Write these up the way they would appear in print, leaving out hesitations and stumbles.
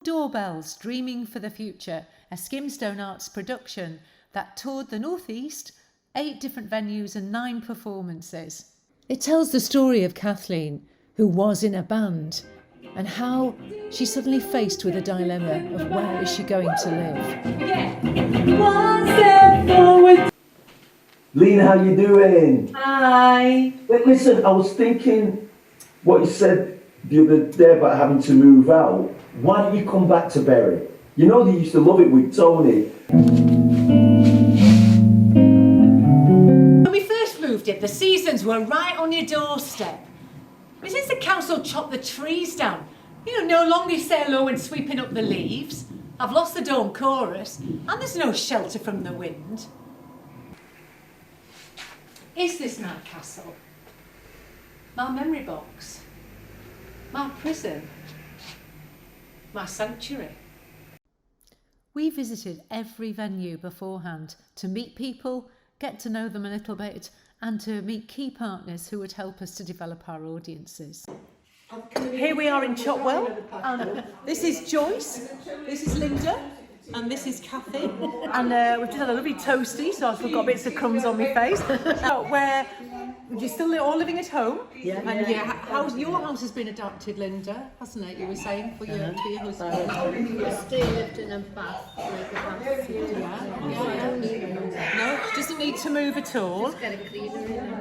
Doorbells, Dreaming for the Future, a Skimstone Arts production that toured the Northeast, 8 different venues and 9 performances. It tells the story of Kathleen, who was in a band, and how she's suddenly faced with a dilemma of where is she going to live. One step forward. Lena, how you doing? Hi. Listen, I was thinking what you said the other day about having to move out. Why don't you come back to Bury? You know they used to love it with Tony. When we first moved in, the seasons were right on your doorstep. But since the council chopped the trees down, no longer say hello when sweeping up the leaves. I've lost the dome chorus, and there's no shelter from the wind. Is this my castle? My memory box? My prison? My sanctuary? We visited every venue beforehand to meet people, get to know them a little bit, and to meet key partners who would help us to develop our audiences. Here we are in Chopwell. This is Joyce, this is Linda, and this is Kathy. And we've just had a lovely toasty, so I've got bits of crumbs on my face. Where you're still all living at home? Yeah. And how's your house has been adapted, Linda, hasn't it? You were saying for your husband. Still lived in a bath like a bath. No, doesn't need to move at all. Get a cleaner in.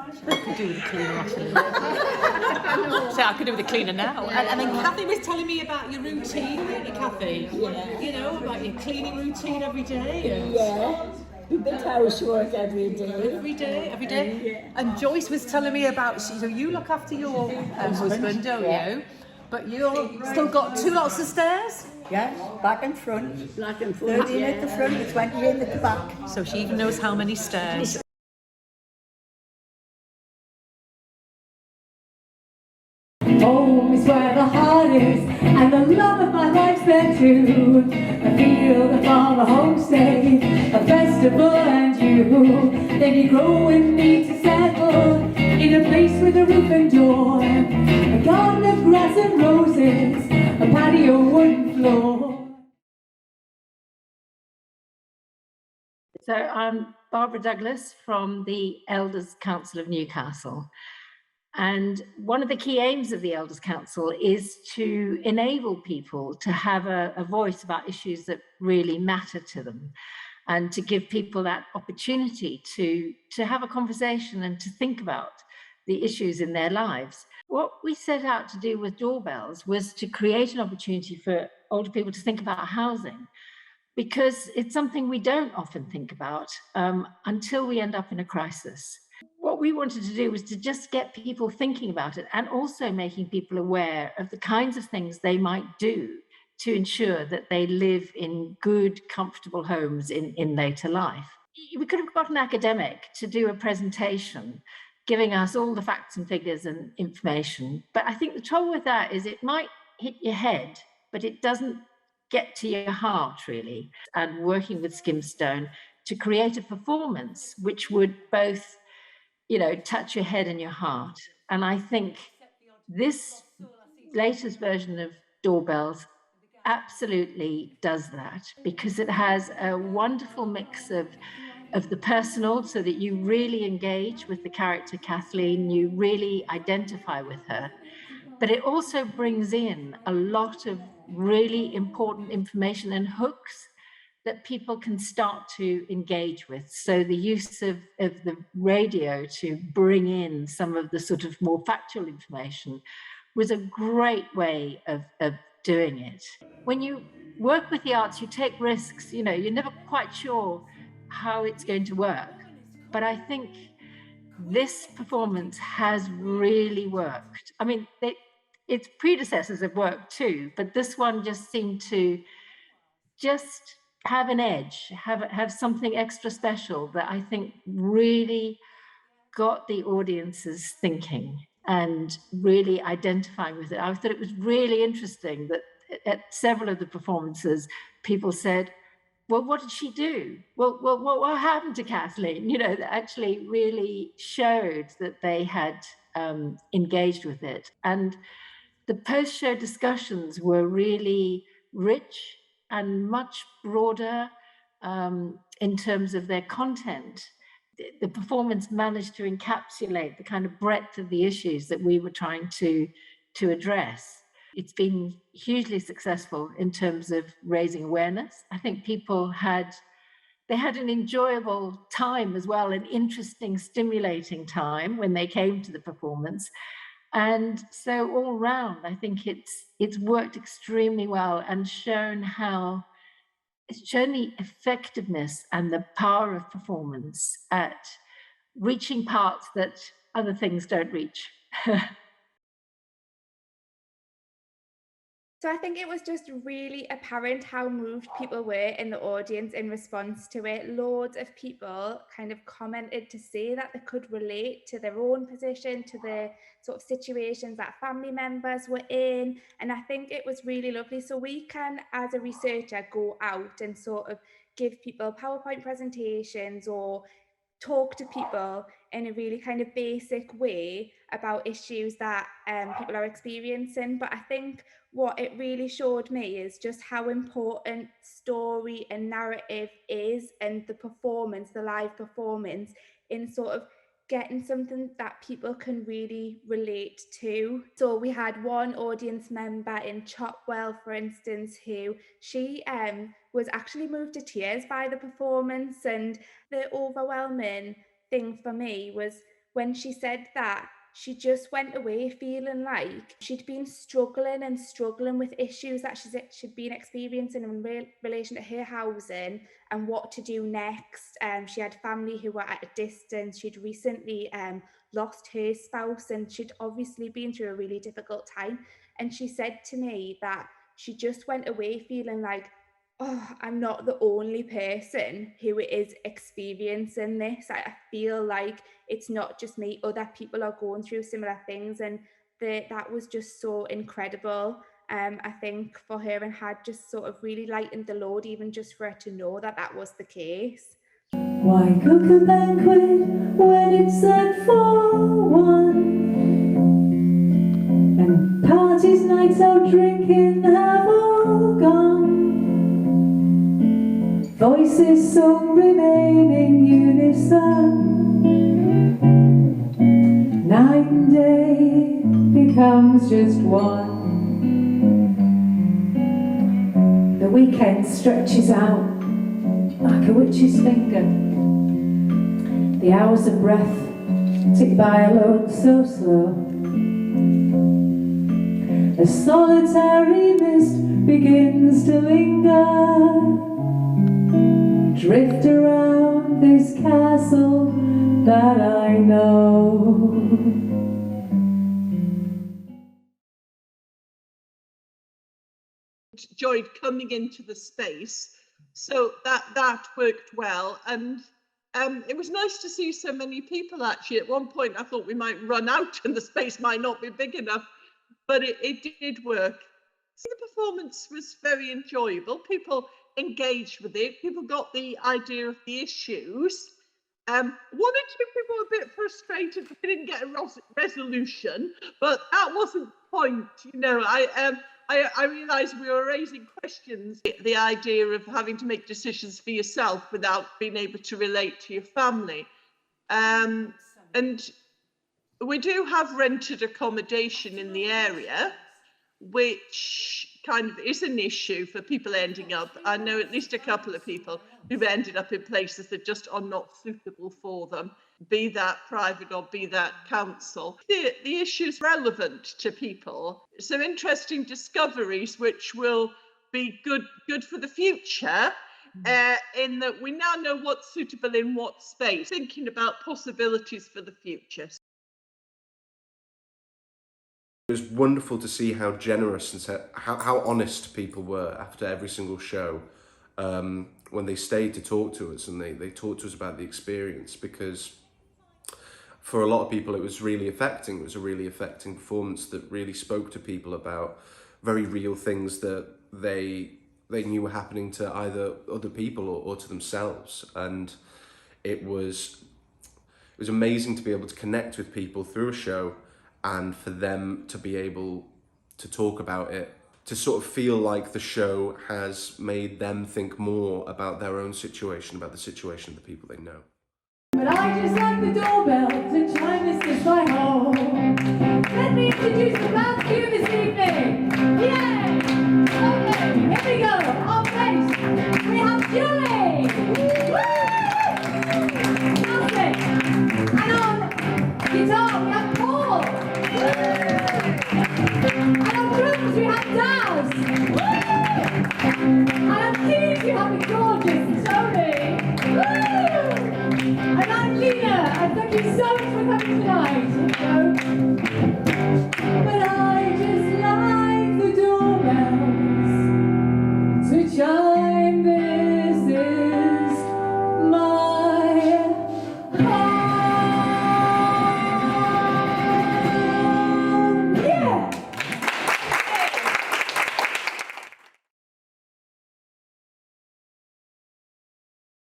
I could do with a cleaner actually. So I could do with a cleaner now. And then Kathy was telling me about your routine, weren't you, Kathy? Yeah. About your cleaning routine every day. Yeah. A bit housework every day. Every day. Yeah. And Joyce was telling me about, so you look after your husband, don't you? But you've still got 2 lots of stairs? Yes, back and front. Black and forth. 30 at the front and 20 in at the back. So she even knows how many stairs. Home is where the heart is, and the love of my life's there too. A field, a farm, a homestay, a festival and you. Then you grow and need to settle in a place with a roof and door, a garden of grass and roses, a patio wooden floor. So I'm Barbara Douglas from the Elders Council of Newcastle. And one of the key aims of the Elders Council is to enable people to have a voice about issues that really matter to them, and to give people that opportunity to have a conversation and to think about the issues in their lives. What we set out to do with Doorbells was to create an opportunity for older people to think about housing, because it's something we don't often think about until we end up in a crisis. What we wanted to do was to just get people thinking about it, and also making people aware of the kinds of things they might do to ensure that they live in good, comfortable homes in later life. We could have got an academic to do a presentation giving us all the facts and figures and information, but I think the trouble with that is it might hit your head, but it doesn't get to your heart really. And working with Skimstone to create a performance which would both touch your head and your heart. And I think this latest version of Doorbells absolutely does that, because it has a wonderful mix of the personal, so that you really engage with the character Kathleen, you really identify with her. But it also brings in a lot of really important information and hooks that people can start to engage with. So the use of the radio to bring in some of the sort of more factual information was a great way of doing it. When you work with the arts, you take risks, you're never quite sure how it's going to work. But I think this performance has really worked. I mean, its predecessors have worked too, but this one just seemed to just have an edge, have something extra special that I think really got the audiences thinking and really identifying with it. I thought it was really interesting that at several of the performances, people said, well, what did she do? Well, what happened to Kathleen? That actually really showed that they had engaged with it. And the post-show discussions were really rich and much broader in terms of their content. The performance managed to encapsulate the kind of breadth of the issues that we were trying to address. It's been hugely successful in terms of raising awareness. I think people had an enjoyable time as well, an interesting, stimulating time when they came to the performance. And so all round, I think it's worked extremely well and it's shown the effectiveness and the power of performance at reaching parts that other things don't reach. So I think it was just really apparent how moved people were in the audience in response to it. Loads of people kind of commented to say that they could relate to their own position, to the sort of situations that family members were in. And I think it was really lovely. So we can, as a researcher, go out and sort of give people PowerPoint presentations or talk to people in a really kind of basic way about issues that people are experiencing. But I think what it really showed me is just how important story and narrative is, and the performance, the live performance, in sort of getting something that people can really relate to. So we had one audience member in Chopwell, for instance, who she was actually moved to tears by the performance. And the overwhelming thing for me was when she said that she just went away feeling like she'd been struggling with issues that she'd been experiencing in relation to her housing and what to do next. She had family who were at a distance. She'd recently lost her spouse, and she'd obviously been through a really difficult time. And she said to me that she just went away feeling like, oh, I'm not the only person who is experiencing this. I feel like it's not just me, other people are going through similar things. And that was just so incredible, I think, for her, and had just sort of really lightened the load, even just for her to know that that was the case. Why cook a banquet when it's set for one? And parties, nights out drinking have all gone. Voices sung remain in unison. Night and day becomes just one. The weekend stretches out like a witch's finger. The hours of breath tick by alone so slow. A solitary mist begins to linger. Drift around this castle that I know. Enjoyed coming into the space, so that worked well. And it was nice to see so many people. Actually, at one point I thought we might run out and the space might not be big enough, but it did work. So the performance was very enjoyable. People engaged with it. People got the idea of the issues. One or two people were a bit frustrated that they didn't get a resolution, but that wasn't the point. You know, I realised we were raising questions. The idea of having to make decisions for yourself without being able to relate to your family. And we do have rented accommodation in the area, which kind of is an issue for people ending up. I know at least a couple of people who've ended up in places that just are not suitable for them, be that private or be that council. The issue's relevant to people. Some interesting discoveries which will be good for the future, in that we now know what's suitable in what space, thinking about possibilities for the future. It was wonderful to see how generous and how honest people were after every single show, when they stayed to talk to us, and they talked to us about the experience, because for a lot of people it was really affecting. It was a really affecting performance that really spoke to people about very real things that they knew were happening to either other people or to themselves. And it was amazing to be able to connect with people through a show, and for them to be able to talk about it to sort of feel like the show has made them think more about their own situation, about the situation of the people they know. But I just like the doorbell to chime this is my home. Let me introduce you back to the